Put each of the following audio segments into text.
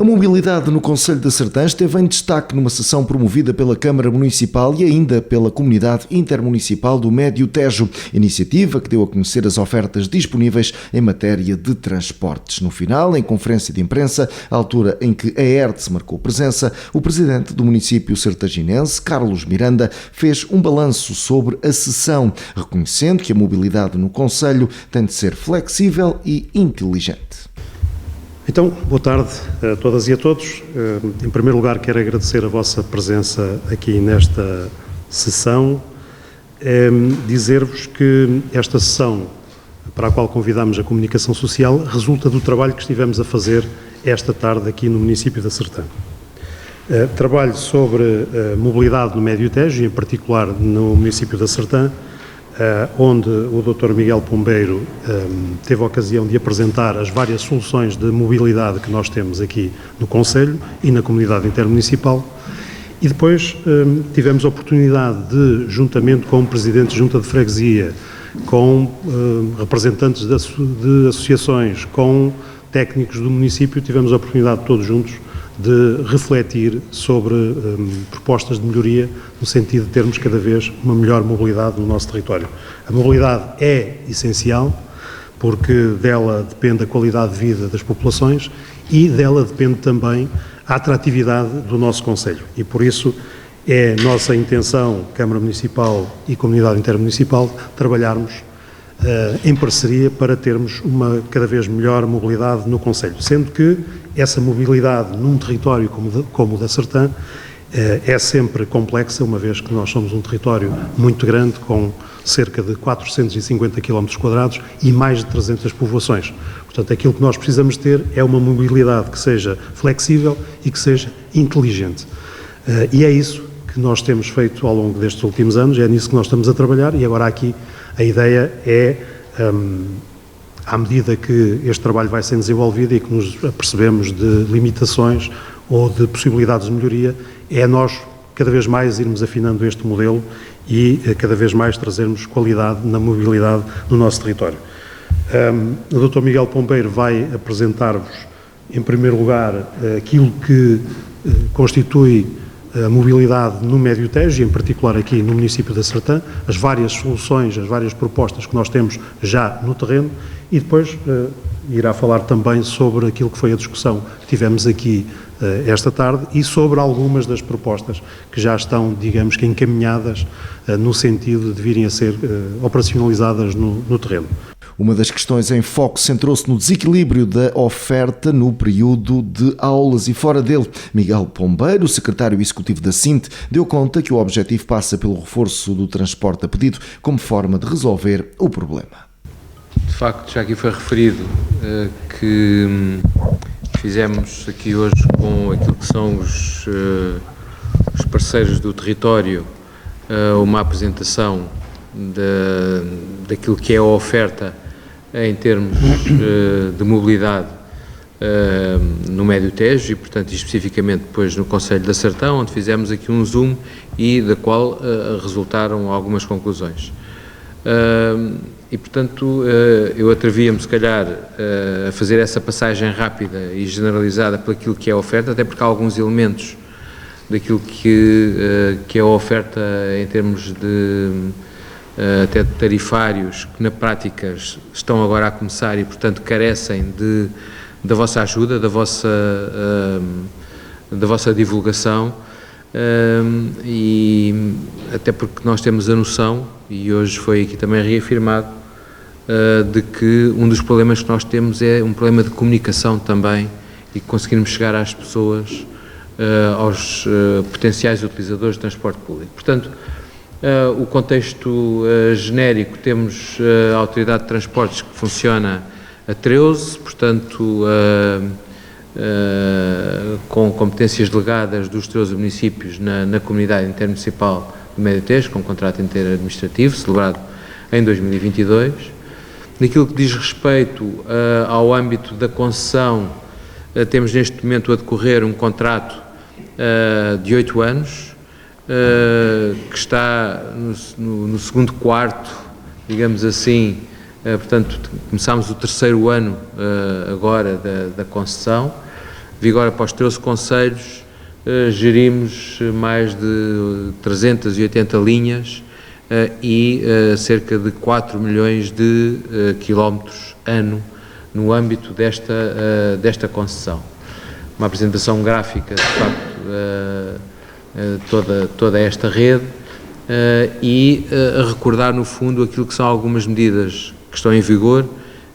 A mobilidade no concelho de Sertãs esteve em destaque numa sessão promovida pela Câmara Municipal e ainda pela Comunidade Intermunicipal do Médio Tejo, iniciativa que deu a conhecer as ofertas disponíveis em matéria de transportes. No final, em conferência de imprensa, à altura em que a ERTE marcou presença, o presidente do município sertaginense, Carlos Miranda, fez um balanço sobre a sessão, reconhecendo que a mobilidade no concelho tem de ser flexível e inteligente. Então, boa tarde a todas e a todos. Em primeiro lugar, quero agradecer a vossa presença aqui nesta sessão. Dizer-vos que esta sessão, para a qual convidamos a comunicação social, resulta do trabalho que estivemos a fazer esta tarde aqui no município da Sertã. Trabalho sobre mobilidade no Médio Tejo, e em particular no município da Sertã, onde o Dr. Miguel Pombeiro teve a ocasião de apresentar as várias soluções de mobilidade que nós temos aqui no concelho e na comunidade intermunicipal, e depois tivemos a oportunidade de, juntamente com o Presidente de Junta de Freguesia, com representantes de associações, com técnicos do município, tivemos a oportunidade todos juntos de refletir sobre propostas de melhoria no sentido de termos cada vez uma melhor mobilidade no nosso território. A mobilidade é essencial porque dela depende a qualidade de vida das populações e dela depende também a atratividade do nosso concelho e por isso é nossa intenção, Câmara Municipal e Comunidade Intermunicipal, trabalharmos em parceria para termos uma cada vez melhor mobilidade no concelho, sendo que essa mobilidade num território como o da Sertã é sempre complexa, uma vez que nós somos um território muito grande, com cerca de 450 km² e mais de 300 povoações. Portanto, aquilo que nós precisamos ter é uma mobilidade que seja flexível e que seja inteligente. E é isso que nós temos feito ao longo destes últimos anos, é nisso que nós estamos a trabalhar e agora aqui a ideia é, à medida que este trabalho vai sendo desenvolvido e que nos apercebemos de limitações ou de possibilidades de melhoria, é nós cada vez mais irmos afinando este modelo e cada vez mais trazermos qualidade na mobilidade no nosso território. O Dr. Miguel Pombeiro vai apresentar-vos, em primeiro lugar, aquilo que constitui a mobilidade no Médio Tejo, e em particular aqui no município da Sertã, as várias soluções, as várias propostas que nós temos já no terreno, e depois irá falar também sobre aquilo que foi a discussão que tivemos aqui esta tarde e sobre algumas das propostas que já estão, digamos que encaminhadas no sentido de virem a ser operacionalizadas no terreno. Uma das questões em foco centrou-se no desequilíbrio da oferta no período de aulas e fora dele. Miguel Pombeiro, secretário executivo da SINT, deu conta que o objetivo passa pelo reforço do transporte a pedido como forma de resolver o problema. De facto, já aqui foi referido que fizemos aqui hoje com aquilo que são os parceiros do território uma apresentação daquilo que é a oferta em termos de mobilidade no Médio Tejo e, portanto, especificamente depois no concelho da Sertã, onde fizemos aqui um zoom e da qual resultaram algumas conclusões. E, portanto, eu atrevia-me, se calhar, a fazer essa passagem rápida e generalizada por aquilo que é a oferta, até porque há alguns elementos daquilo que é a oferta em termos de até de tarifários, que na prática estão agora a começar e, portanto, carecem da vossa ajuda, da vossa divulgação, e até porque nós temos a noção, e hoje foi aqui também reafirmado, de que um dos problemas que nós temos é um problema de comunicação também e conseguirmos chegar às pessoas, aos potenciais utilizadores de transporte público. Portanto, o contexto genérico, temos a Autoridade de Transportes que funciona a 13, portanto, com competências delegadas dos 13 municípios na Comunidade Intermunicipal do Médio Tejo, com contrato interadministrativo, celebrado em 2022. Naquilo que diz respeito ao âmbito da concessão, temos neste momento a decorrer um contrato de 8 anos, que está no segundo quarto, digamos assim, portanto, começámos o terceiro ano agora da concessão, vigora para os 13 concelhos, gerimos mais de 380 linhas e cerca de 4 milhões de quilómetros ano no âmbito desta concessão. Uma apresentação gráfica, de facto, toda esta rede e a recordar, no fundo, aquilo que são algumas medidas que estão em vigor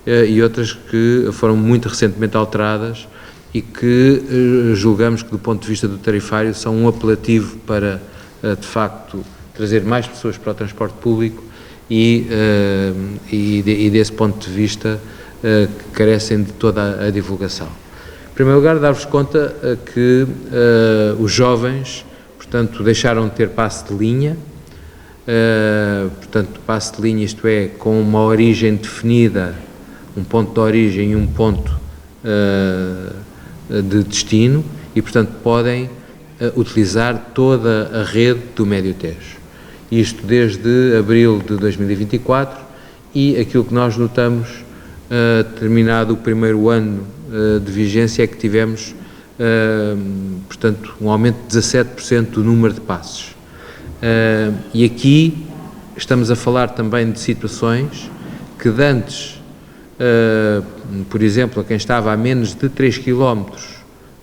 e outras que foram muito recentemente alteradas e que julgamos que, do ponto de vista do tarifário, são um apelativo para, de facto, trazer mais pessoas para o transporte público e desse ponto de vista, carecem de toda a divulgação. Em primeiro lugar, dar-vos conta que os jovens, portanto, deixaram de ter passe de linha, portanto, passe de linha, isto é, com uma origem definida, um ponto de origem e um ponto de destino, e, portanto, podem utilizar toda a rede do Médio Tejo. Isto desde abril de 2024 e aquilo que nós notamos, terminado o primeiro ano de vigência, é que tivemos, portanto, um aumento de 17% do número de passos. E aqui estamos a falar também de situações que de antes, por exemplo, a quem estava a menos de 3 km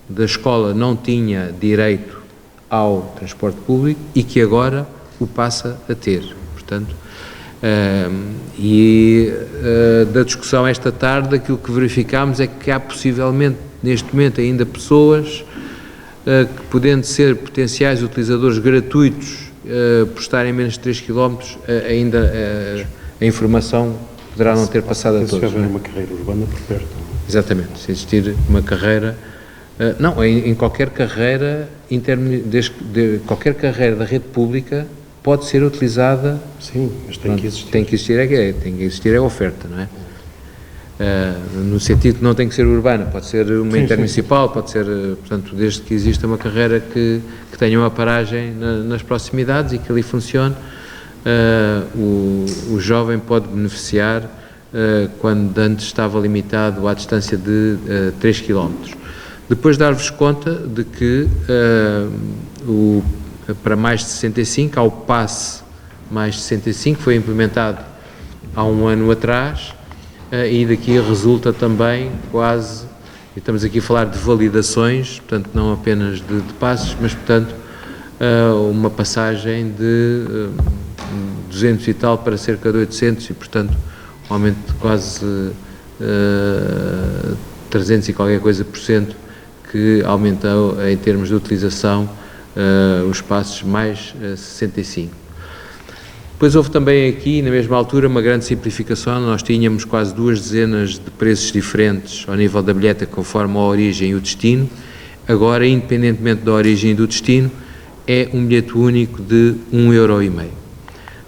da escola não tinha direito ao transporte público e que agora o passa a ter. Portanto, da discussão esta tarde, aquilo que verificámos é que há possivelmente, neste momento, ainda pessoas que, podendo ser potenciais utilizadores gratuitos por estarem a menos de 3 km, ainda a informação poderá não ter passado a todos. Se houver uma carreira urbana por perto. Exatamente, se existir uma carreira, em qualquer carreira, qualquer carreira da rede pública pode ser utilizada. Sim, mas tem que existir. Tem que existir a oferta, não é? No sentido que não tem que ser urbana, pode ser uma intermunicipal, pode ser, portanto, desde que exista uma carreira que tenha uma paragem nas proximidades e que ali funcione, o jovem pode beneficiar quando antes estava limitado à distância de 3 km. Depois dar-vos conta de que para mais de 65, há o passe mais de 65, foi implementado há um ano atrás, e daqui resulta também quase, e estamos aqui a falar de validações, portanto não apenas de passos, mas portanto uma passagem de 200 e tal para cerca de 800 e portanto um aumento de quase 300 e qualquer coisa por cento, que aumentou em termos de utilização os passos mais 65. Depois houve também aqui, na mesma altura, uma grande simplificação. Nós tínhamos quase 2 dezenas de preços diferentes ao nível da bilheta, conforme a origem e o destino. Agora, independentemente da origem e do destino, é um bilhete único de 1,5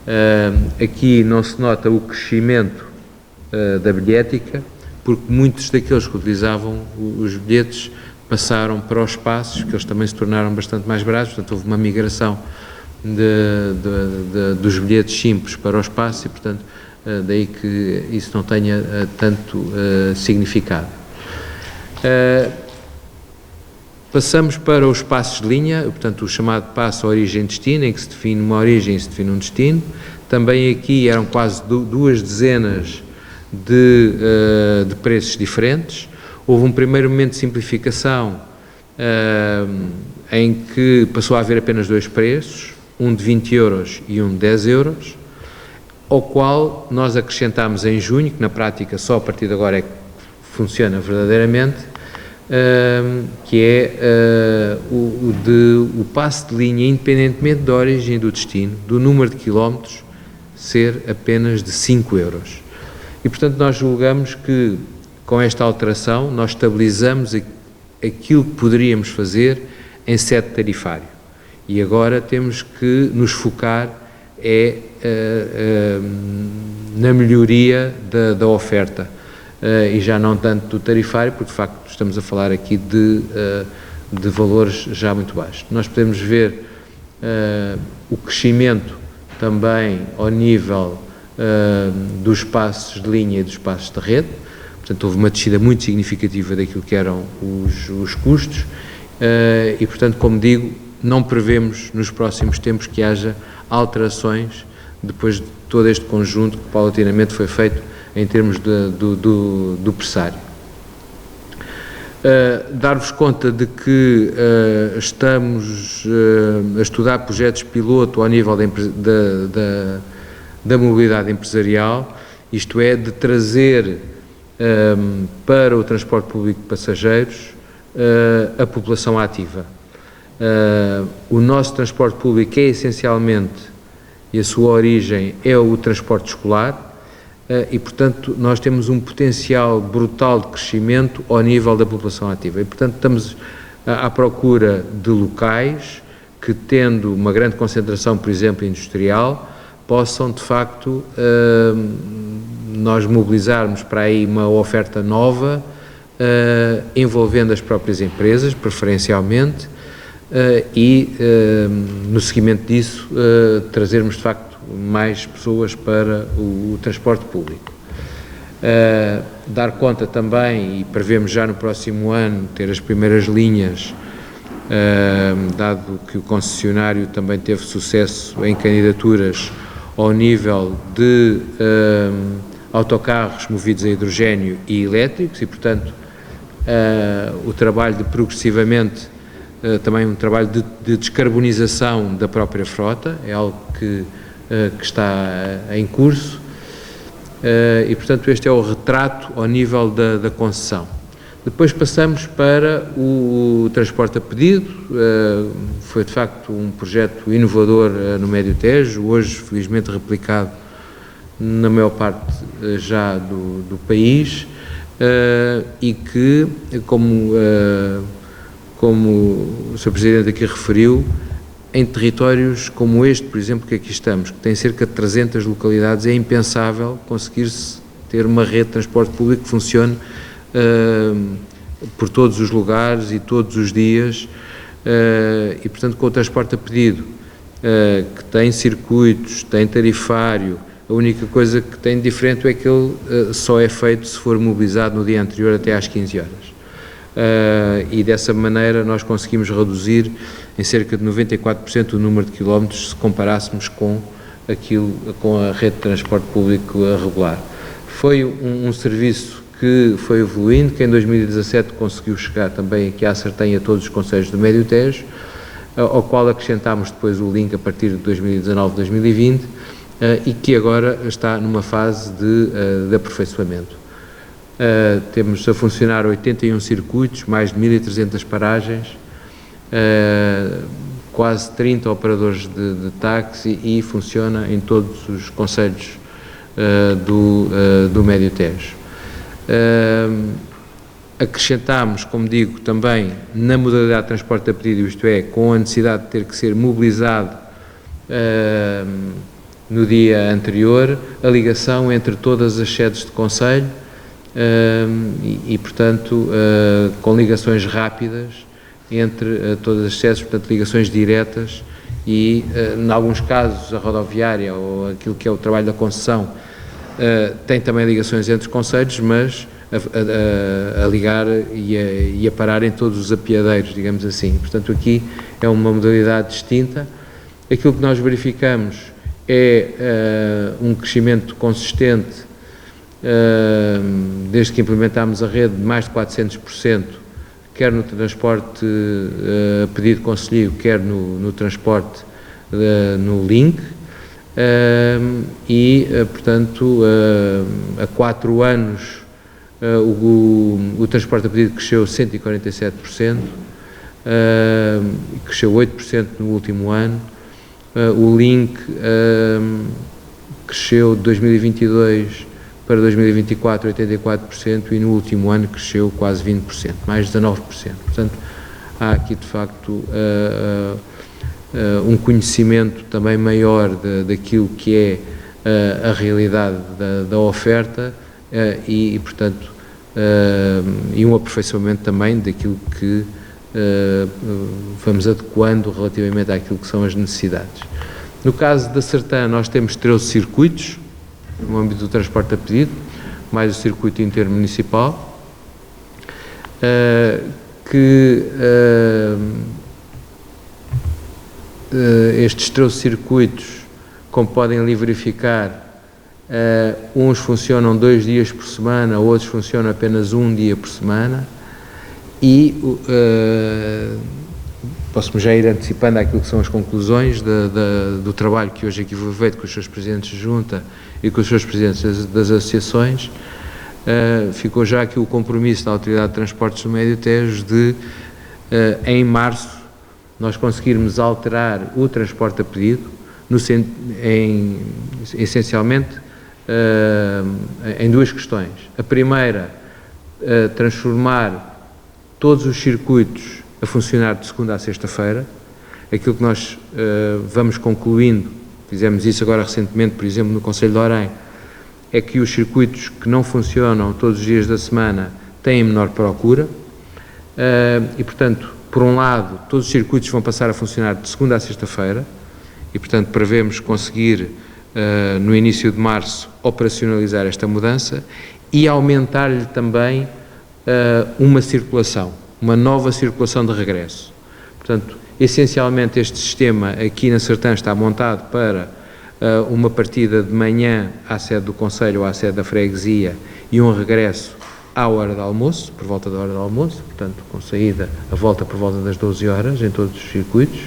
€. Aqui não se nota o crescimento da bilhética, porque muitos daqueles que utilizavam os bilhetes passaram para os passos, que eles também se tornaram bastante mais baratos, portanto houve uma migração dos bilhetes simples para os passos e, portanto, daí que isso não tenha tanto significado. Passamos para os passos de linha, portanto o chamado passo origem-destino, em que se define uma origem e se define um destino. Também aqui eram quase 2 dezenas de preços diferentes. Houve um primeiro momento de simplificação em que passou a haver apenas 2 preços, um de 20 € e um de 10 €, ao qual nós acrescentámos em junho, que na prática só a partir de agora é que funciona verdadeiramente, que é o passe de linha, independentemente da origem e do destino, do número de quilómetros, ser apenas de 5 €. E, portanto, nós julgamos que, com esta alteração, nós estabilizamos aquilo que poderíamos fazer em sede tarifário. E agora temos que nos focar na melhoria da oferta e já não tanto do tarifário, porque de facto estamos a falar aqui de valores já muito baixos. Nós podemos ver o crescimento também ao nível dos passos de linha e dos passos de rede. portanto houve uma descida muito significativa daquilo que eram os custos e, portanto, como digo, não prevemos nos próximos tempos que haja alterações depois de todo este conjunto que paulatinamente foi feito em termos do pressário. Dar-vos conta de que estamos a estudar projetos piloto ao nível da mobilidade empresarial, isto é, de trazer para o transporte público de passageiros a população ativa. O nosso transporte público é essencialmente, e a sua origem é o transporte escolar, e, portanto, nós temos um potencial brutal de crescimento ao nível da população ativa. E, portanto, estamos à procura de locais que, tendo uma grande concentração, por exemplo, industrial, possam, de facto, nós mobilizarmos para aí uma oferta nova, envolvendo as próprias empresas, preferencialmente, e, no seguimento disso, trazermos, de facto, mais pessoas para o transporte público. Dar conta também, e prevemos já no próximo ano, ter as primeiras linhas, dado que o concessionário também teve sucesso em candidaturas ao nível de autocarros movidos a hidrogénio e elétricos e, portanto, o trabalho de progressivamente, também um trabalho de descarbonização da própria frota, é algo que está em curso, e, portanto, este é o retrato ao nível da concessão. Depois passamos para o transporte a pedido, foi de facto um projeto inovador no Médio Tejo, hoje felizmente replicado na maior parte já do país, e que, como o Sr. Presidente aqui referiu, em territórios como este, por exemplo, que aqui estamos, que tem cerca de 300 localidades, é impensável conseguir-se ter uma rede de transporte público que funcione por todos os lugares e todos os dias, e, portanto, com o transporte a pedido, que tem circuitos, tem tarifário, a única coisa que tem de diferente é que ele só é feito se for mobilizado no dia anterior até às 15 horas. E dessa maneira nós conseguimos reduzir em cerca de 94% o número de quilómetros se comparássemos com a rede de transporte público regular. Foi um serviço que foi evoluindo, que em 2017 conseguiu chegar também aqui à Sartém e a todos os concelhos do Médio Tejo, ao qual acrescentámos depois o link a partir de 2019-2020 e que agora está numa fase de aperfeiçoamento. Temos a funcionar 81 circuitos, mais de 1.300 paragens, quase 30 operadores de táxi e funciona em todos os concelhos do Médio Tejo. Acrescentámos, como digo, também na modalidade de transporte a pedido, isto é, com a necessidade de ter que ser mobilizado no dia anterior, a ligação entre todas as sedes de concelho e, portanto, com ligações rápidas entre todas as sedes, portanto, ligações diretas e, em alguns casos, a rodoviária ou aquilo que é o trabalho da concessão tem também ligações entre concelhos, mas a ligar e a parar em todos os apiadeiros, digamos assim. Portanto, aqui é uma modalidade distinta. Aquilo que nós verificamos é um crescimento consistente, desde que implementámos a rede, de mais de 400%, quer no transporte a pedido concelhio, quer no transporte no link, e, portanto, há 4 anos o transporte a pedido cresceu 147%, cresceu 8% no último ano, o link cresceu de 2022 para 2024 84% e no último ano cresceu quase 20%, mais de 19%. Portanto, há aqui de facto um conhecimento também maior daquilo que é a realidade da oferta e, portanto, e um aperfeiçoamento também daquilo que vamos adequando relativamente àquilo que são as necessidades. No caso da Sartã, nós temos 13 circuitos no âmbito do transporte a pedido, mais o circuito intermunicipal, estes 13 circuitos, como podem ali verificar, uns funcionam 2 dias por semana, outros funcionam apenas 1 dia por semana, e posso-me já ir antecipando aquilo que são as conclusões do trabalho que hoje aqui foi feito com os seus presidentes de junta e com os seus presidentes das associações. Ficou já aqui o compromisso da Autoridade de Transportes do Médio Tejo de, em março, nós conseguirmos alterar o transporte a pedido, essencialmente em 2 questões. A primeira, transformar todos os circuitos a funcionar de segunda a sexta-feira. Aquilo que nós vamos concluindo, fizemos isso agora recentemente, por exemplo, no Conselho de Orém, é que os circuitos que não funcionam todos os dias da semana têm menor procura e, portanto, por um lado, todos os circuitos vão passar a funcionar de segunda a sexta-feira e, portanto, prevemos conseguir, no início de março, operacionalizar esta mudança e aumentar-lhe também uma circulação, uma nova circulação de regresso. Portanto, essencialmente este sistema aqui na Sertã está montado para uma partida de manhã à sede do Conselho ou à sede da freguesia e um regresso à hora do almoço, por volta da hora do almoço, portanto, com saída, a volta por volta das 12 horas em todos os circuitos.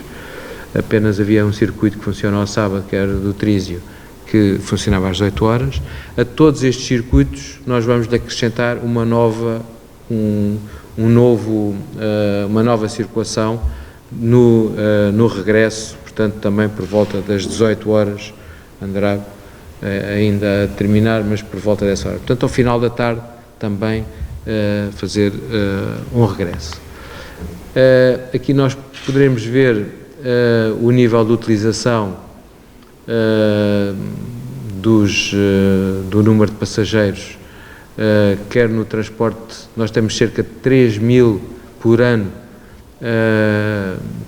Apenas havia um circuito que funciona ao sábado, que era do Trísio, que funcionava às 18 horas. A todos estes circuitos nós vamos acrescentar uma nova circulação no regresso, portanto também por volta das 18 horas, andará ainda a terminar, mas por volta dessa hora. Portanto, ao final da tarde também fazer um regresso. Aqui nós poderemos ver o nível de utilização do número de passageiros, quer no transporte, nós temos cerca de 3.000 por ano,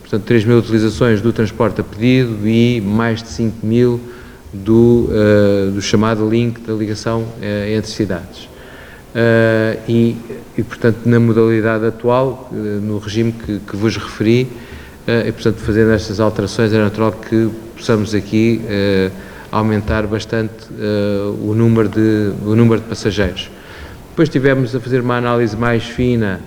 portanto 3.000 utilizações do transporte a pedido e mais de 5.000 do chamado link da ligação entre cidades. E, portanto, na modalidade atual, no regime que vos referi, e, portanto, fazendo estas alterações, é natural que possamos aqui aumentar bastante o número de passageiros. Depois tivemos a fazer uma análise mais fina,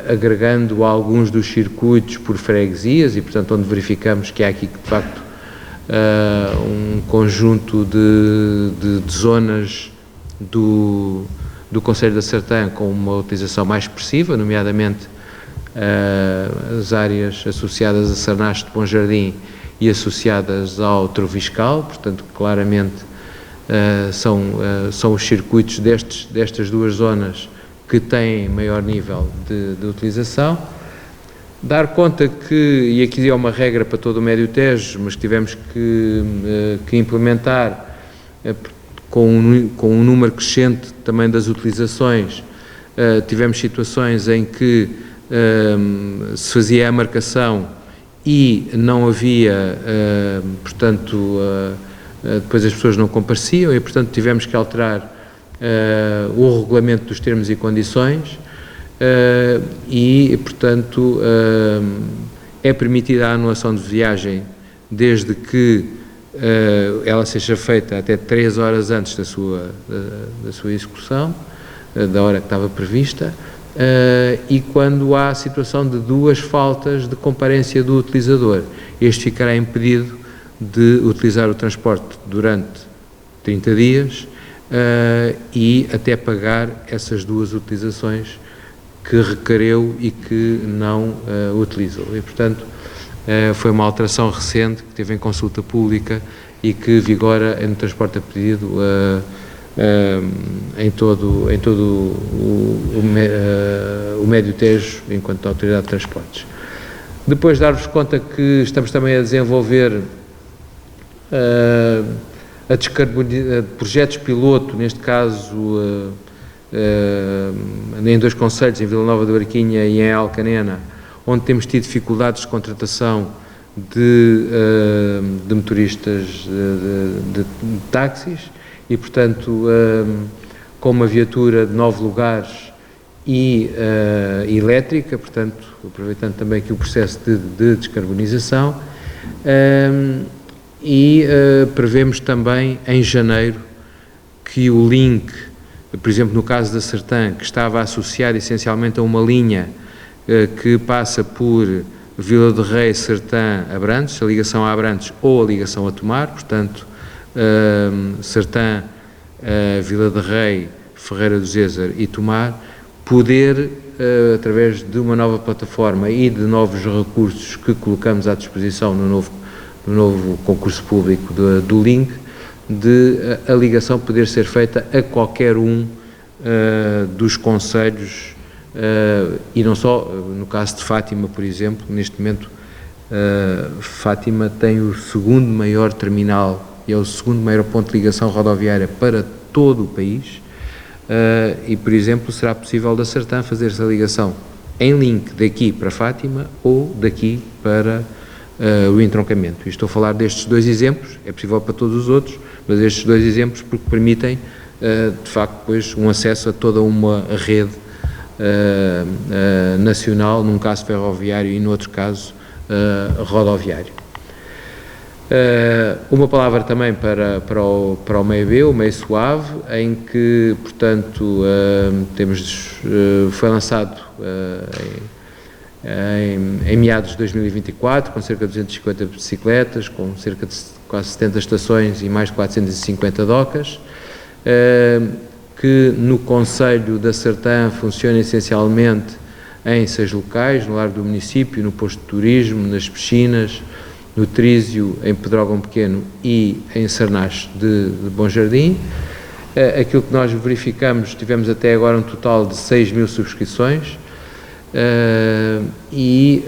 agregando alguns dos circuitos por freguesias e, portanto, onde verificamos que há aqui, de facto, um conjunto de zonas do Conselho da Sertã com uma utilização mais expressiva, nomeadamente as áreas associadas a Sarnaste de Bom Jardim e associadas ao Troviscal, portanto, claramente são os circuitos destas 2 zonas que têm maior nível de utilização. Dar conta que, e aqui é uma regra para todo o Médio Tejo, mas que tivemos que implementar com um número crescente também das utilizações, tivemos situações em que se fazia a marcação e não havia, portanto, depois as pessoas não compareciam e, portanto, tivemos que alterar o regulamento dos termos e condições e, portanto, é permitida a anulação de viagem desde que ela seja feita até 3 horas antes da sua execução, da hora que estava prevista, e quando há a situação de 2 faltas de comparência do utilizador, este ficará impedido de utilizar o transporte durante 30 dias e até pagar essas 2 utilizações que requereu e que não utilizou. E, portanto, foi uma alteração recente que teve em consulta pública e que vigora no transporte a pedido em todo o Médio Tejo, enquanto Autoridade de Transportes. Depois dar-vos conta que estamos também a desenvolver projetos piloto, neste caso em 2 concelhos, em Vila Nova de Barquinha e em Alcanena, onde temos tido dificuldades de contratação de motoristas de táxis e, portanto, com uma viatura de 9 lugares e elétrica, portanto, aproveitando também aqui o processo de descarbonização, prevemos também em janeiro que o link, por exemplo, no caso da Sertã, que estava associado essencialmente a uma linha que passa por Vila de Rei, Sertã, Abrantes, a ligação a Abrantes ou a ligação a Tomar, portanto, Sertã, Vila de Rei, Ferreira do Zézer e Tomar, poder, através de uma nova plataforma e de novos recursos que colocamos à disposição no novo concurso público do link, de a ligação poder ser feita a qualquer um dos concelhos, e não só, no caso de Fátima, por exemplo, neste momento Fátima tem o segundo maior terminal e é o segundo maior ponto de ligação rodoviária para todo o país, e, por exemplo, será possível da Sertã fazer essa ligação em link daqui para Fátima ou daqui para o entroncamento. E estou a falar destes 2 exemplos, é possível para todos os outros, mas estes 2 exemplos porque permitem, de facto, depois um acesso a toda uma rede nacional, num caso ferroviário e no outro caso rodoviário. Uma palavra também para o meio B, o meio suave, em que, portanto, foi lançado em meados de 2024, com cerca de 250 bicicletas, com cerca de quase 70 estações e mais de 450 docas, que no concelho da Sertã funciona essencialmente em 6 locais, no Largo do Município, no Posto de Turismo, nas piscinas, no Trísio, em Pedrógão Pequeno e em Sarnache de Bom Jardim. Aquilo que nós verificamos, tivemos até agora um total de 6.000 subscrições e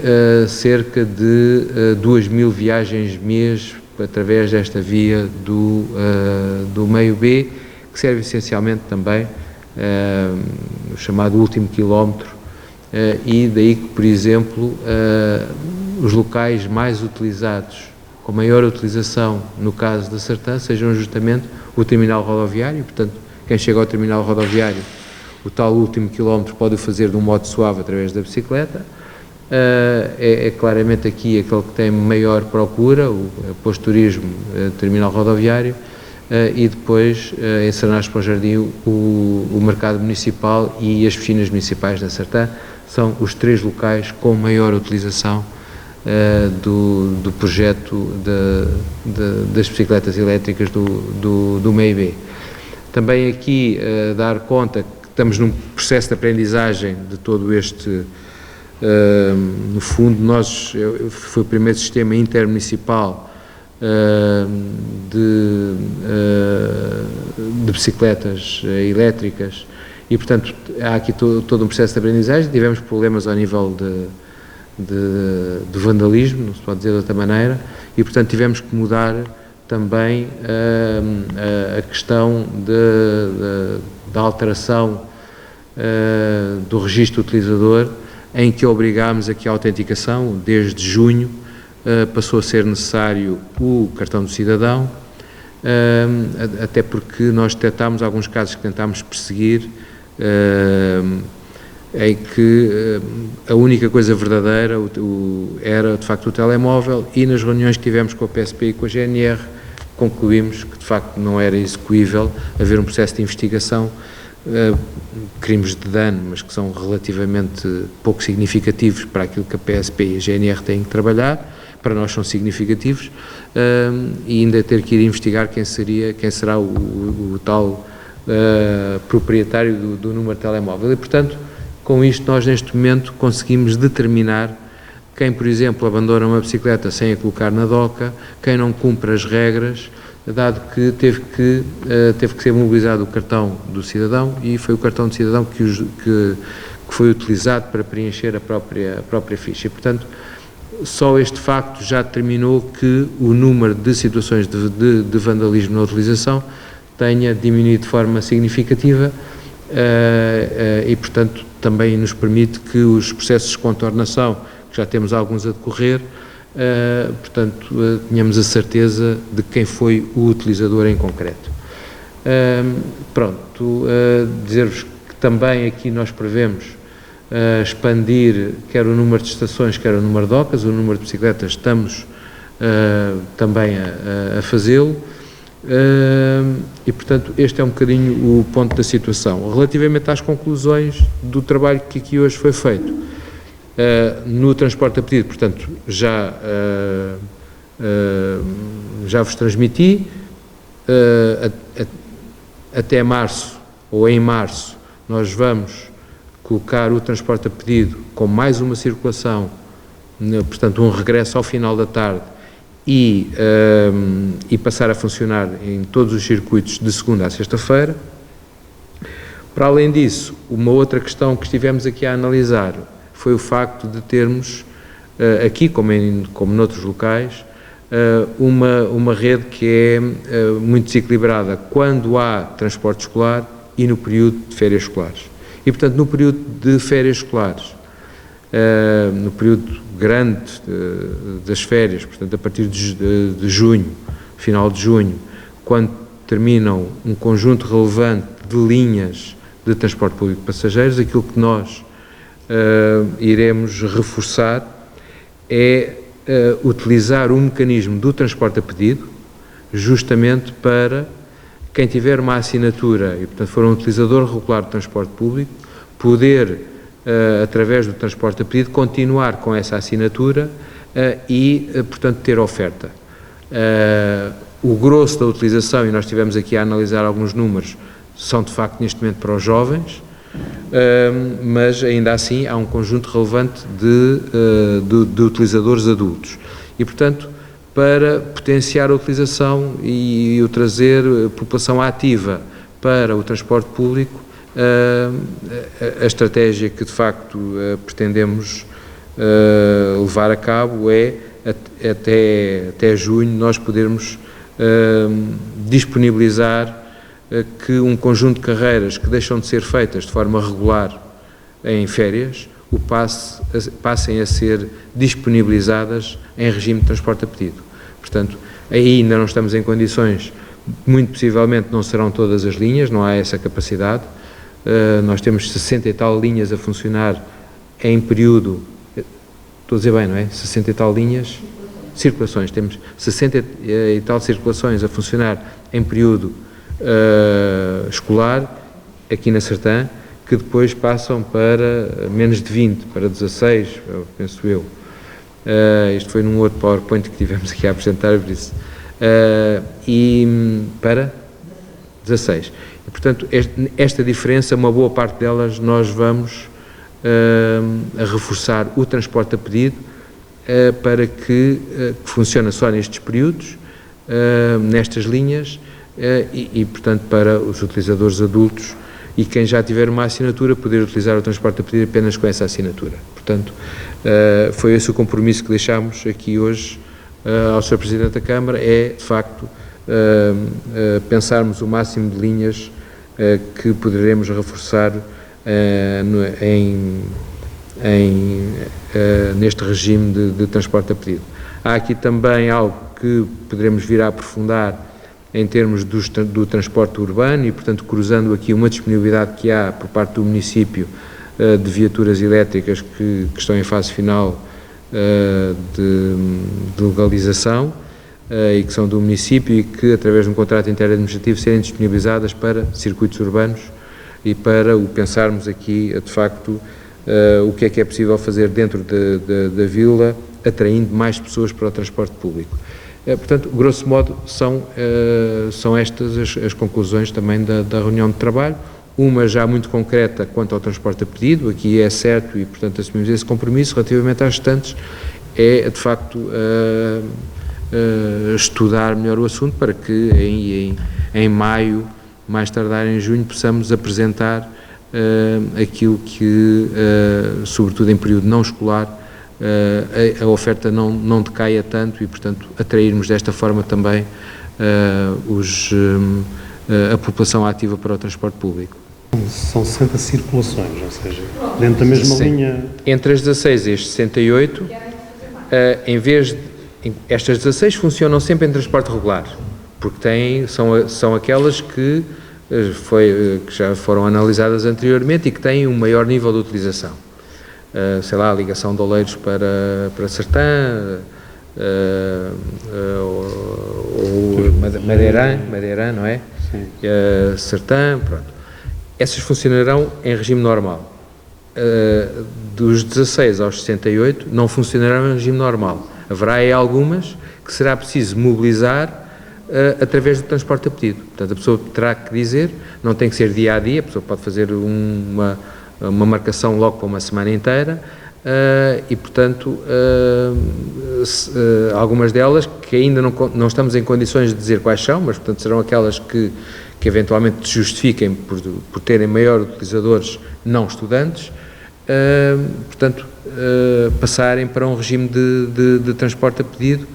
cerca de 2.000 viagens mês através desta via do meio B, que serve essencialmente também o chamado último quilómetro, e daí que, por exemplo, os locais mais utilizados, com maior utilização no caso da Sertã, sejam justamente o terminal rodoviário. Portanto, quem chega ao terminal rodoviário, o tal último quilómetro pode o fazer de um modo suave através da bicicleta, é claramente aqui aquele que tem maior procura, o Posto de Turismo, terminal rodoviário, e depois em Sarnache para o Jardim o mercado municipal e as piscinas municipais da Sertã são os 3 locais com maior utilização do projeto das bicicletas elétricas do meio B. Também aqui dar conta que estamos num processo de aprendizagem de todo este, no fundo, foi o primeiro sistema intermunicipal de bicicletas elétricas e, portanto, há aqui todo um processo de aprendizagem. Tivemos problemas ao nível de vandalismo, não se pode dizer de outra maneira, e, portanto, tivemos que mudar também a questão da alteração do registro utilizador, em que obrigámos aqui a autenticação. Desde junho passou a ser necessário o cartão do cidadão, até porque nós detectámos alguns casos que tentámos perseguir, em que a única coisa verdadeira era de facto o telemóvel, e nas reuniões que tivemos com a PSP e com a GNR concluímos que de facto não era execuível haver um processo de investigação, crimes de dano, mas que são relativamente pouco significativos para aquilo que a PSP e a GNR têm que trabalhar. Para nós são significativos, e ainda ter que ir investigar quem será o tal proprietário do número de telemóvel. E, portanto, com isto nós neste momento conseguimos determinar quem, por exemplo, abandona uma bicicleta sem a colocar na doca, quem não cumpre as regras, dado que teve que ser mobilizado o cartão do cidadão, e foi o cartão do cidadão que foi utilizado para preencher a própria ficha. E, portanto, só este facto já determinou que o número de situações de vandalismo na utilização tenha diminuído de forma significativa, e, portanto, também nos permite que os processos de contornação, que já temos alguns a decorrer, portanto, tenhamos a certeza de quem foi o utilizador em concreto. Dizer-vos que também aqui nós prevemos expandir quer o número de estações, quer o número de docas, o número de bicicletas, estamos também a fazê-lo, e portanto este é um bocadinho o ponto da situação. Relativamente às conclusões do trabalho que aqui hoje foi feito, no transporte a pedido, portanto já vos transmiti, até março, ou em março, nós vamos colocar o transporte a pedido com mais uma circulação, portanto um regresso ao final da tarde e passar a funcionar em todos os circuitos de segunda a sexta-feira. Para além disso, uma outra questão que estivemos aqui a analisar foi o facto de termos, aqui como noutros locais, uma rede que é muito desequilibrada quando há transporte escolar e no período de férias escolares. E, portanto, no período de férias escolares, no período grande das férias, portanto, a partir de junho, final de junho, quando terminam um conjunto relevante de linhas de transporte público de passageiros, aquilo que nós iremos reforçar é utilizar o mecanismo do transporte a pedido, justamente para quem tiver uma assinatura e, portanto, for um utilizador regular de transporte público, poder, através do transporte a pedido, continuar com essa assinatura e, portanto, ter oferta. O grosso da utilização, e nós estivemos aqui a analisar alguns números, são de facto neste momento para os jovens, mas ainda assim há um conjunto relevante de utilizadores adultos. E, portanto, para potenciar a utilização e o trazer população ativa para o transporte público, a estratégia que de facto pretendemos levar a cabo é até junho nós podermos disponibilizar que um conjunto de carreiras que deixam de ser feitas de forma regular em férias passem a ser disponibilizadas em regime de transporte a pedido. Portanto, aí ainda não estamos em condições, muito possivelmente não serão todas as linhas, não há essa capacidade. Nós temos 60 e tal linhas a funcionar em período, estou a dizer bem, não é? 60 e tal linhas, circulações, temos 60 e tal circulações a funcionar em período escolar, aqui na Sertã, que depois passam para menos de 20, para 16, penso eu. Isto foi num outro PowerPoint que tivemos aqui a apresentar, por isso. E para 16. E, portanto, esta diferença, uma boa parte delas, nós vamos a reforçar o transporte a pedido para que funcione só nestes períodos, nestas linhas, e, portanto, para os utilizadores adultos e quem já tiver uma assinatura poder utilizar o transporte a pedido apenas com essa assinatura. Portanto, foi esse o compromisso que deixámos aqui hoje ao Sr. Presidente da Câmara, é, de facto, pensarmos o máximo de linhas que poderemos reforçar neste regime de transporte a pedido. Há aqui também algo que poderemos vir a aprofundar em termos do transporte urbano e, portanto, cruzando aqui uma disponibilidade que há por parte do município de viaturas elétricas que estão em fase final de legalização e que são do município e que, através de um contrato interadministrativo, serem disponibilizadas para circuitos urbanos e para o pensarmos aqui, de facto, o que é possível fazer dentro da vila, atraindo mais pessoas para o transporte público. Portanto, grosso modo, são estas as conclusões também da reunião de trabalho, uma já muito concreta quanto ao transporte a pedido, aqui é certo e, portanto, assumimos esse compromisso. Relativamente às restantes, é, de facto, estudar melhor o assunto para que em maio, mais tardar em junho, possamos apresentar aquilo que, sobretudo em período não escolar, a oferta não decaia tanto e, portanto, atrairmos desta forma também a população ativa para o transporte público. São 60 circulações, ou seja, dentro da mesma linha... Entre as 16 e as 68, estas 16 funcionam sempre em transporte regular, porque são aquelas que já foram analisadas anteriormente e que têm um maior nível de utilização. Sei lá, a ligação de Oleiros para Sertã, ou Madeirã, não é? Sertã, pronto. Essas funcionarão em regime normal. Dos 16 aos 68 não funcionarão em regime normal. Haverá aí algumas que será preciso mobilizar através do transporte a pedido. Portanto, a pessoa terá que dizer, não tem que ser dia a dia, a pessoa pode fazer uma marcação logo para uma semana inteira, e, portanto, algumas delas que ainda não estamos em condições de dizer quais são, mas, portanto, serão aquelas que eventualmente justifiquem por terem maior utilizadores não estudantes, portanto, passarem para um regime de transporte a pedido,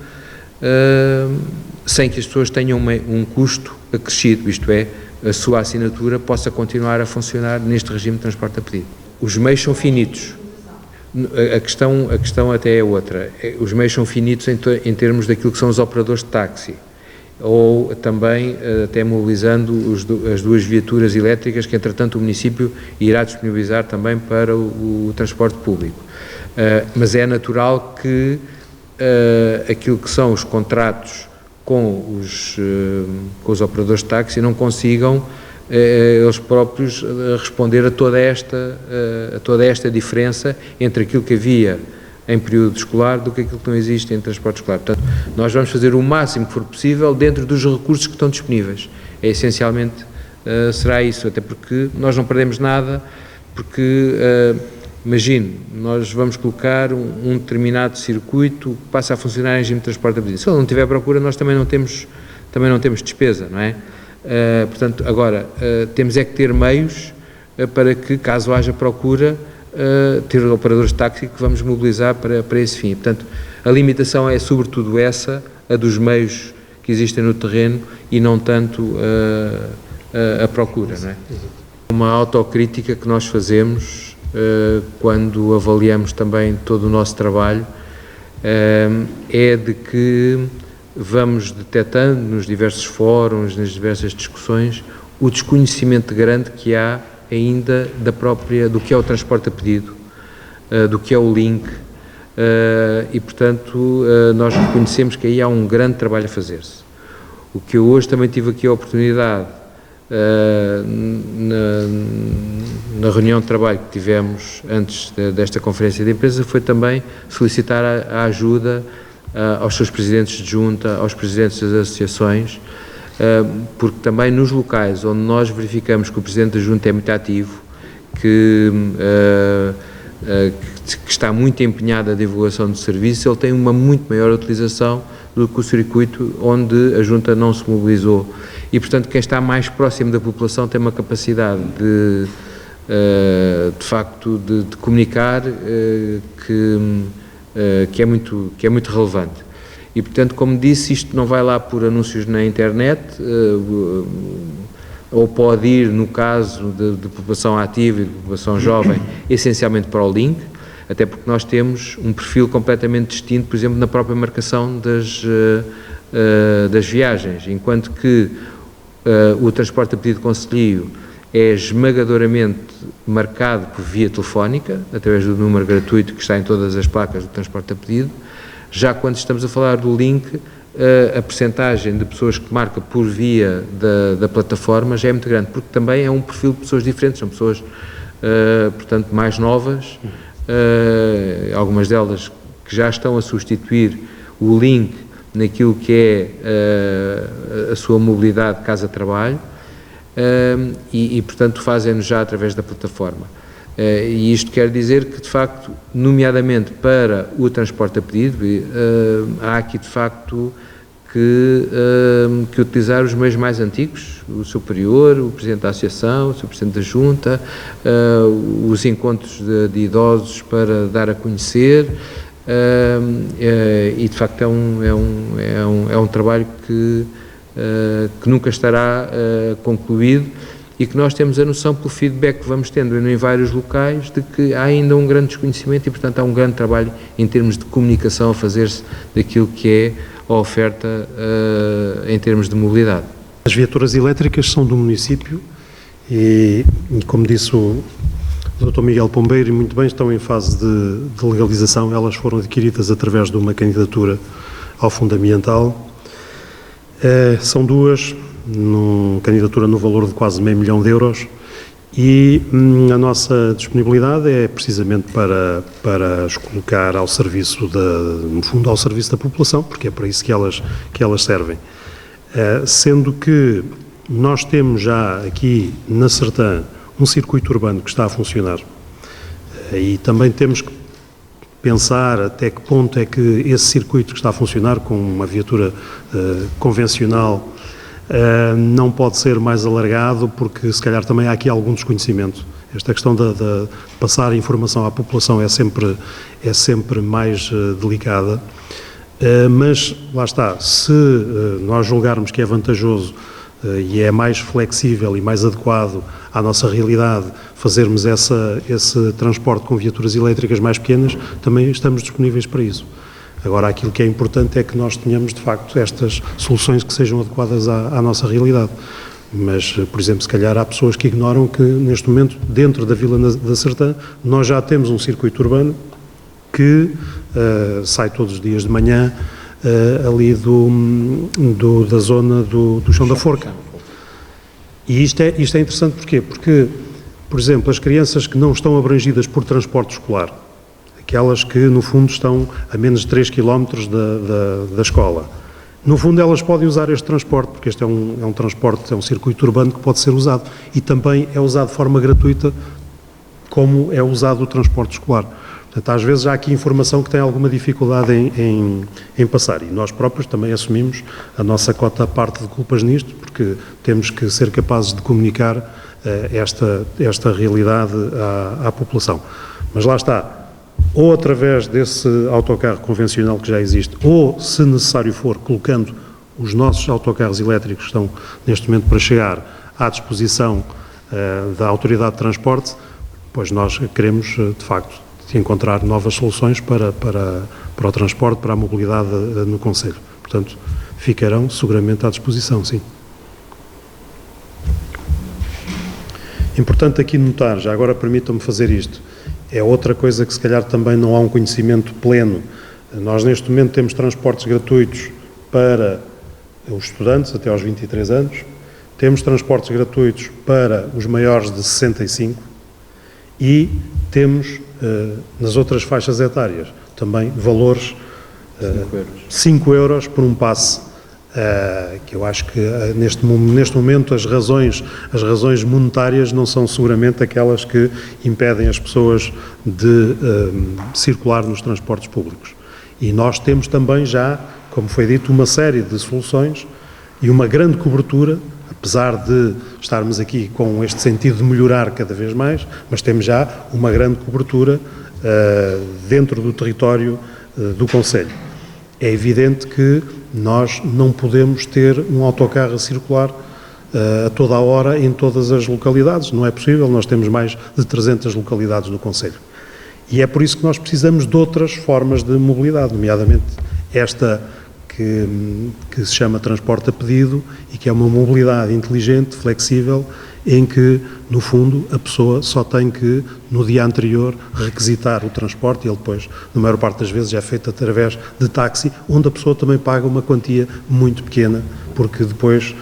sem que as pessoas tenham um custo acrescido, isto é, a sua assinatura possa continuar a funcionar neste regime de transporte a pedido. Os meios são finitos. A questão até é outra. Os meios são finitos em termos daquilo que são os operadores de táxi, ou também até mobilizando as duas viaturas elétricas que, entretanto, o município irá disponibilizar também para o transporte público. Mas é natural que aquilo que são os contratos com os operadores de táxi não consigam eles próprios responder a toda esta diferença entre aquilo que havia em período escolar do que aquilo que não existe em transporte escolar. Portanto, nós vamos fazer o máximo que for possível dentro dos recursos que estão disponíveis. Essencialmente será isso, até porque nós não perdemos nada, porque imagine, nós vamos colocar um determinado circuito que passa a funcionar em regime de transporte a pedido. Se ele não tiver procura, nós também não temos despesa, não é? Portanto, agora, temos é que ter meios para que, caso haja procura, ter operadores de táxi que vamos mobilizar para esse fim. Portanto, a limitação é sobretudo essa, a dos meios que existem no terreno e não tanto a procura, não é? Uma autocrítica que nós fazemos quando avaliamos também todo o nosso trabalho é de que vamos detectando nos diversos fóruns, nas diversas discussões, o desconhecimento grande que há ainda do que é o transporte a pedido, do que é o link, e, portanto, nós reconhecemos que aí há um grande trabalho a fazer-se. O que eu hoje também tive aqui a oportunidade, na reunião de trabalho que tivemos antes desta conferência de imprensa, foi também solicitar a ajuda aos seus presidentes de junta, aos presidentes das associações, porque também nos locais onde nós verificamos que o presidente da junta é muito ativo, que está muito empenhado na divulgação do serviço, ele tem uma muito maior utilização do que o circuito onde a junta não se mobilizou. E, portanto, quem está mais próximo da população tem uma capacidade de facto, de comunicar que é muito relevante. E, portanto, como disse, isto não vai lá por anúncios na internet, ou pode ir, no caso de população ativa e de população jovem, essencialmente para o link, até porque nós temos um perfil completamente distinto, por exemplo, na própria marcação das viagens, enquanto que o transporte a pedido concelhio é esmagadoramente marcado por via telefónica, através do número gratuito que está em todas as placas do transporte a pedido. Já quando estamos a falar do link, a percentagem de pessoas que marca por via da plataforma já é muito grande, porque também é um perfil de pessoas diferentes, são pessoas, portanto, mais novas, algumas delas que já estão a substituir o link naquilo que é a sua mobilidade casa-trabalho, e, portanto, fazem-no já através da plataforma. E isto quer dizer que, de facto, nomeadamente para o transporte a pedido, há aqui, de facto, que utilizar os meios mais antigos, o superior, o Presidente da Associação, o Sr. Presidente da Junta, os encontros de idosos para dar a conhecer, e, de facto, é um trabalho que nunca estará concluído e que nós temos a noção, pelo feedback que vamos tendo em vários locais, de que há ainda um grande desconhecimento e, portanto, há um grande trabalho em termos de comunicação a fazer-se daquilo que é a oferta em termos de mobilidade. As viaturas elétricas são do município e como disse o Dr. Miguel Pombeiro, e muito bem, estão em fase de legalização. Elas foram adquiridas através de uma candidatura ao Fundo Ambiental. São duas, candidatura no valor de quase €500 mil, e a nossa disponibilidade é precisamente para as colocar ao serviço no fundo, ao serviço da população, porque é para isso que elas servem. Sendo que nós temos já aqui na Sertã um circuito urbano que está a funcionar, e também temos que pensar até que ponto é que esse circuito que está a funcionar com uma viatura convencional não pode ser mais alargado, porque se calhar também há aqui algum desconhecimento. Esta questão de passar a informação à população é sempre mais delicada, mas lá está, se nós julgarmos que é vantajoso e é mais flexível e mais adequado à nossa realidade fazermos esse transporte com viaturas elétricas mais pequenas, também estamos disponíveis para isso. Agora, aquilo que é importante é que nós tenhamos, de facto, estas soluções que sejam adequadas à nossa realidade. Mas, por exemplo, se calhar há pessoas que ignoram que, neste momento, dentro da Vila da Sertã, nós já temos um circuito urbano que sai todos os dias de manhã ali da zona do Chão da Forca. E isto é interessante porquê? Porque, por exemplo, as crianças que não estão abrangidas por transporte escolar, aquelas que, no fundo, estão a menos de 3 km da escola. No fundo, elas podem usar este transporte, porque este é um transporte, é um circuito urbano que pode ser usado. E também é usado de forma gratuita, como é usado o transporte escolar. Portanto, às vezes há aqui informação que tem alguma dificuldade em passar. E nós próprios também assumimos a nossa cota à parte de culpas nisto, porque temos que ser capazes de comunicar esta realidade à população. Mas lá está. Ou através desse autocarro convencional que já existe, ou, se necessário for, colocando os nossos autocarros elétricos que estão, neste momento, para chegar à disposição da Autoridade de Transporte, pois nós queremos, de facto, encontrar novas soluções para o transporte, para a mobilidade no concelho. Portanto, ficarão seguramente à disposição, sim. Importante aqui notar, já agora permitam-me fazer isto, é outra coisa que se calhar também não há um conhecimento pleno. Nós neste momento temos transportes gratuitos para os estudantes até aos 23 anos, temos transportes gratuitos para os maiores de 65 e temos nas outras faixas etárias também valores 5 euros por um passe, que eu acho que neste momento as razões monetárias não são seguramente aquelas que impedem as pessoas de circular nos transportes públicos. E nós temos também já, como foi dito, uma série de soluções e uma grande cobertura, apesar de estarmos aqui com este sentido de melhorar cada vez mais, mas temos já uma grande cobertura dentro do território do concelho. É evidente que nós não podemos ter um autocarro a circular a toda a hora em todas as localidades, não é possível, nós temos mais de 300 localidades no concelho. E é por isso que nós precisamos de outras formas de mobilidade, nomeadamente esta que se chama transporte a pedido e que é uma mobilidade inteligente, flexível, em que, no fundo, a pessoa só tem que, no dia anterior, requisitar o transporte e ele depois, na maior parte das vezes, é feito através de táxi, onde a pessoa também paga uma quantia muito pequena, porque depois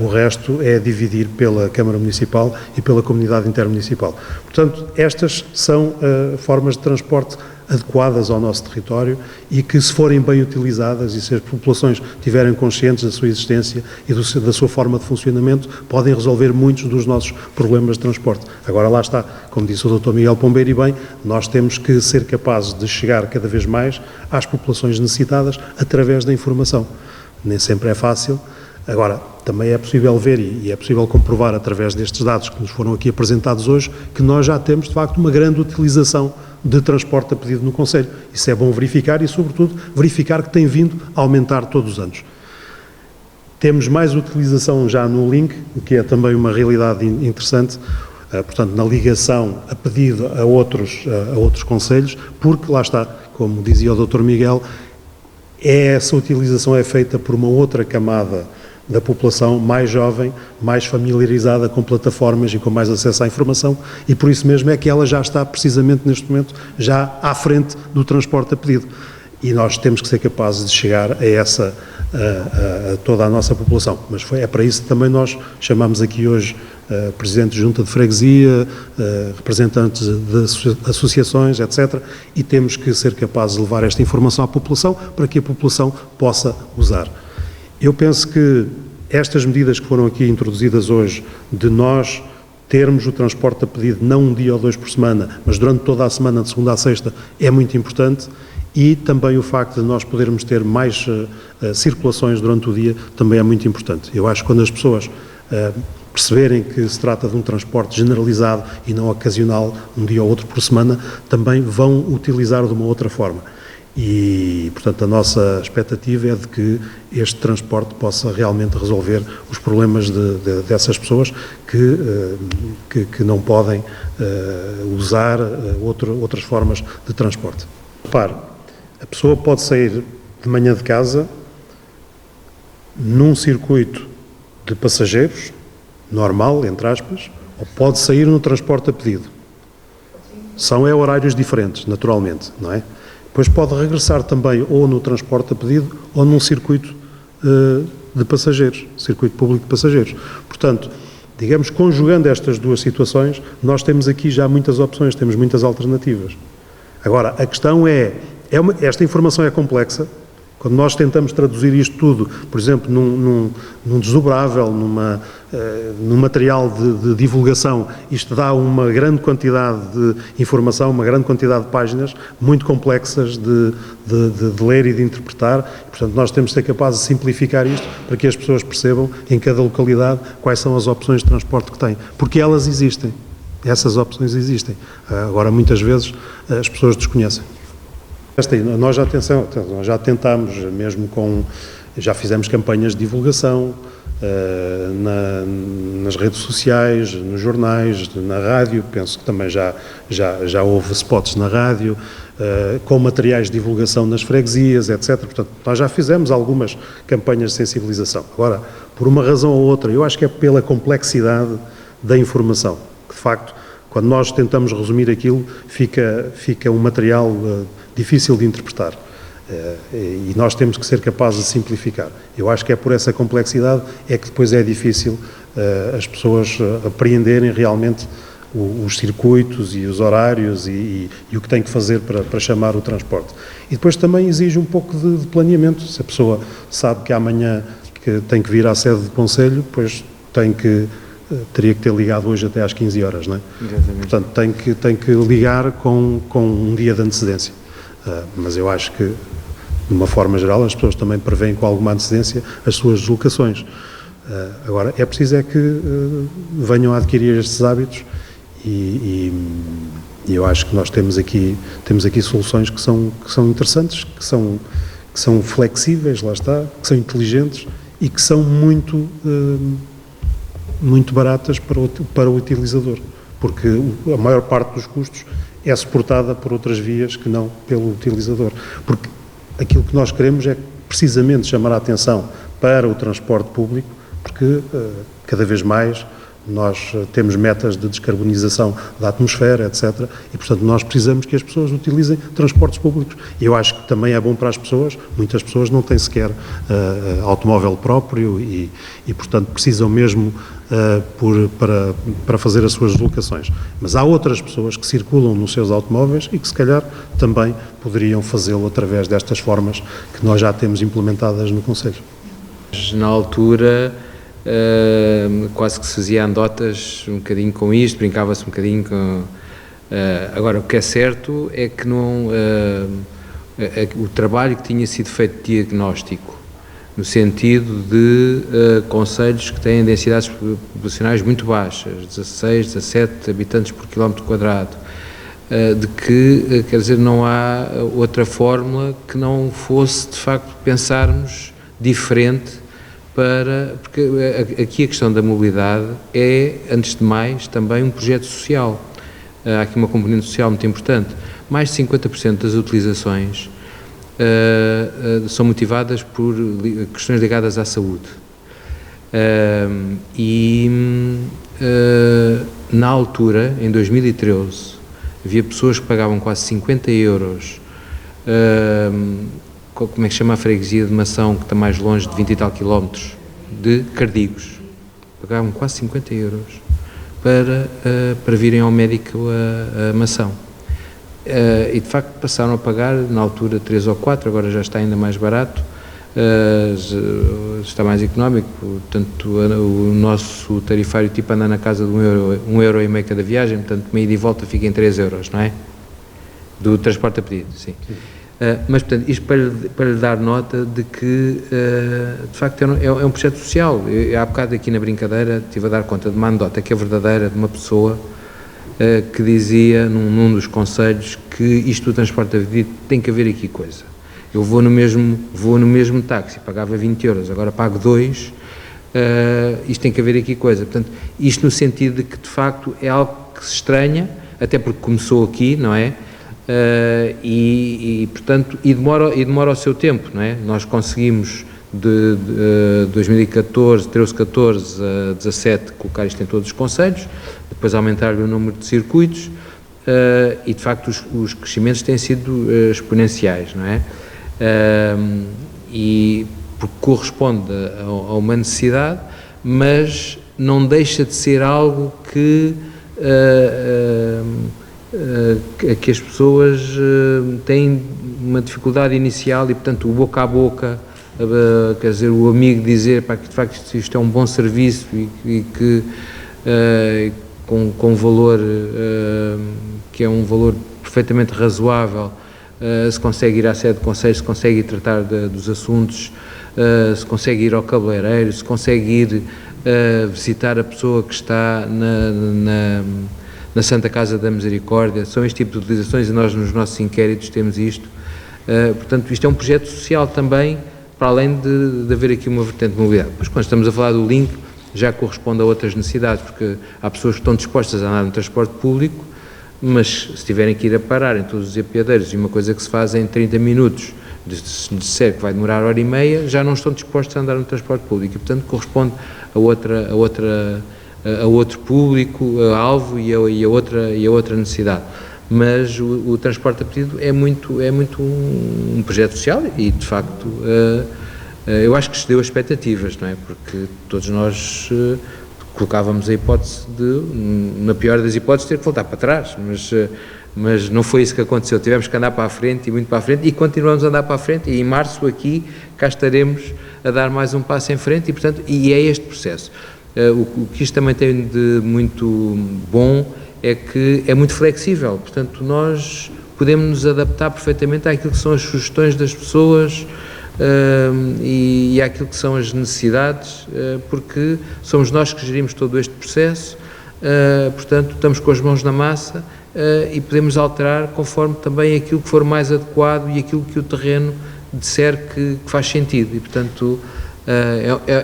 o resto é dividir pela Câmara Municipal e pela Comunidade Intermunicipal. Portanto, estas são formas de transporte adequadas ao nosso território e que, se forem bem utilizadas e se as populações estiverem conscientes da sua existência e da sua forma de funcionamento, podem resolver muitos dos nossos problemas de transporte. Agora, lá está, como disse o Dr. Miguel Pombeiro, e bem, nós temos que ser capazes de chegar cada vez mais às populações necessitadas através da informação. Nem sempre é fácil. Agora, também é possível ver e é possível comprovar através destes dados que nos foram aqui apresentados hoje que nós já temos, de facto, uma grande utilização de transporte a pedido no concelho. Isso é bom verificar e, sobretudo, verificar que tem vindo a aumentar todos os anos. Temos mais utilização já no link, o que é também uma realidade interessante, portanto, na ligação a pedido a outros concelhos, porque, lá está, como dizia o Dr. Miguel, essa utilização é feita por uma outra camada da população mais jovem, mais familiarizada com plataformas e com mais acesso à informação, e por isso mesmo é que ela já está precisamente neste momento já à frente do transporte a pedido. E nós temos que ser capazes de chegar a essa, a toda a nossa população. Mas é para isso que também nós chamamos aqui hoje presidentes de junta de freguesia, representantes de associações, etc. E temos que ser capazes de levar esta informação à população para que a população possa usar. Eu penso que estas medidas que foram aqui introduzidas hoje, de nós termos o transporte a pedido não um dia ou dois por semana, mas durante toda a semana, de segunda a sexta, é muito importante, e também o facto de nós podermos ter mais circulações durante o dia também é muito importante. Eu acho que quando as pessoas perceberem que se trata de um transporte generalizado e não ocasional, um dia ou outro por semana, também vão utilizar de uma outra forma. E, portanto, a nossa expectativa é de que este transporte possa realmente resolver os problemas dessas pessoas que não podem usar outras formas de transporte. Repare, a pessoa pode sair de manhã de casa num circuito de passageiros, normal, entre aspas, ou pode sair no transporte a pedido. São horários diferentes, naturalmente, não é? Depois pode regressar também ou no transporte a pedido ou num circuito de passageiros, circuito público de passageiros. Portanto, digamos, conjugando estas duas situações, nós temos aqui já muitas opções, temos muitas alternativas. Agora, a questão esta informação é complexa. Quando nós tentamos traduzir isto tudo, por exemplo, num desdobrável, num material de divulgação, isto dá uma grande quantidade de informação, uma grande quantidade de páginas, muito complexas de ler e de interpretar. Portanto, nós temos de ser capazes de simplificar isto para que as pessoas percebam em cada localidade quais são as opções de transporte que têm. Porque elas existem. Essas opções existem. Agora, muitas vezes, as pessoas desconhecem. Nós já tentámos, mesmo já fizemos campanhas de divulgação nas redes sociais, nos jornais, na rádio, penso que também já houve spots na rádio, com materiais de divulgação nas freguesias, etc. Portanto, nós já fizemos algumas campanhas de sensibilização. Agora, por uma razão ou outra, eu acho que é pela complexidade da informação, que de facto, quando nós tentamos resumir aquilo, fica um material difícil de interpretar, e nós temos que ser capazes de simplificar. Eu acho que é por essa complexidade é que depois é difícil as pessoas apreenderem realmente os circuitos e os horários e o que tem que fazer para chamar o transporte. E depois também exige um pouco de planeamento. Se a pessoa sabe que amanhã que tem que vir à sede do Conselho, pois teria que ter ligado hoje até às 15 horas, não é? Exatamente. Portanto, tem que ligar com um dia de antecedência. Mas eu acho que, de uma forma geral, as pessoas também prevêem com alguma antecedência as suas deslocações. Agora, é preciso que venham a adquirir estes hábitos e eu acho que nós temos aqui soluções que são interessantes, que são flexíveis, lá está, que são inteligentes e que são muito baratas para o utilizador, porque a maior parte dos custos é suportada por outras vias que não pelo utilizador. Porque aquilo que nós queremos é precisamente chamar a atenção para o transporte público, porque cada vez mais nós temos metas de descarbonização da atmosfera, etc. E, portanto, nós precisamos que as pessoas utilizem transportes públicos. E eu acho que também é bom para as pessoas. Muitas pessoas não têm sequer automóvel próprio e, portanto, precisam mesmo para fazer as suas deslocações. Mas há outras pessoas que circulam nos seus automóveis e que, se calhar, também poderiam fazê-lo através destas formas que nós já temos implementadas no Conselho. Na altura, quase que se fazia anedotas um bocadinho com isto, brincava-se um bocadinho com... agora, o que é certo é que o trabalho que tinha sido feito de diagnóstico, no sentido de concelhos que têm densidades populacionais muito baixas, 16, 17 habitantes por quilómetro quadrado, de que, quer dizer, não há outra fórmula que não fosse, de facto, pensarmos diferente porque aqui a questão da mobilidade é, antes de mais, também um projeto social. Há aqui uma componente social muito importante. Mais de 50% das utilizações são motivadas por questões ligadas à saúde. Na altura, em 2013, havia pessoas que pagavam quase 50 euros, como é que se chama a freguesia de Mação, que está mais longe de 20 e tal quilómetros, de Cardigos. Pagavam quase 50 euros para virem ao médico a Mação. E de facto passaram a pagar na altura 3 ou 4, agora já está ainda mais barato, está mais económico, portanto o nosso tarifário tipo anda na casa de €1,5 euro cada viagem, portanto uma ida e volta fica em 3 euros, não é? Do transporte a pedido, sim. Mas portanto isto para lhe dar nota de que de facto é um projeto social. Há bocado aqui na brincadeira estive a dar conta de uma anedota que é verdadeira, de uma pessoa que dizia num dos conselhos que isto do transporte a pedido tem que haver aqui coisa. Eu vou no mesmo táxi, pagava 20 euros, agora pago 2, isto tem que haver aqui coisa. Portanto, isto no sentido de que, de facto, é algo que se estranha, até porque começou aqui, não é? Portanto, demora o seu tempo, não é? Nós conseguimos, de 2014, 13, 14 a 17, colocar isto em todos os concelhos, depois aumentar-lhe o número de circuitos, e, de facto, os crescimentos têm sido exponenciais, não é? E porque corresponde a uma necessidade, mas não deixa de ser algo que as pessoas têm uma dificuldade inicial e, portanto, o boca a boca, quer dizer, o amigo dizer que de facto isto é um bom serviço e que com valor que é um valor perfeitamente razoável, se consegue ir à sede do conselho, se consegue ir tratar dos assuntos, se consegue ir ao cabeleireiro, se consegue ir visitar a pessoa que está na Santa Casa da Misericórdia. São este tipo de utilizações e nós nos nossos inquéritos temos isto. Portanto, isto é um projeto social também, para além de haver aqui uma vertente de mobilidade. Mas quando estamos a falar do link, já corresponde a outras necessidades, porque há pessoas que estão dispostas a andar no transporte público, mas se tiverem que ir a parar em todos os apiadeiros e uma coisa que se faz em 30 minutos, se disser que vai demorar 1h30, já não estão dispostos a andar no transporte público e, portanto, corresponde a outro público, a alvo e a outra necessidade. Mas o transporte a pedido é muito um projeto social e, de facto, eu acho que excedeu as expectativas, não é? Porque todos nós colocávamos a hipótese de, na pior das hipóteses, ter que voltar para trás, mas não foi isso que aconteceu. Tivemos que andar para a frente e muito para a frente e continuamos a andar para a frente e em março aqui cá estaremos a dar mais um passo em frente e, portanto, é este processo. O que isto também tem de muito bom é que é muito flexível, portanto, nós podemos nos adaptar perfeitamente àquilo que são as sugestões das pessoas e àquilo que são as necessidades, porque somos nós que gerimos todo este processo, portanto, estamos com as mãos na massa e podemos alterar conforme também aquilo que for mais adequado e aquilo que o terreno disser que faz sentido e, portanto,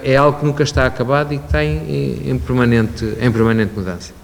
é algo que nunca está acabado e que está em permanente mudança.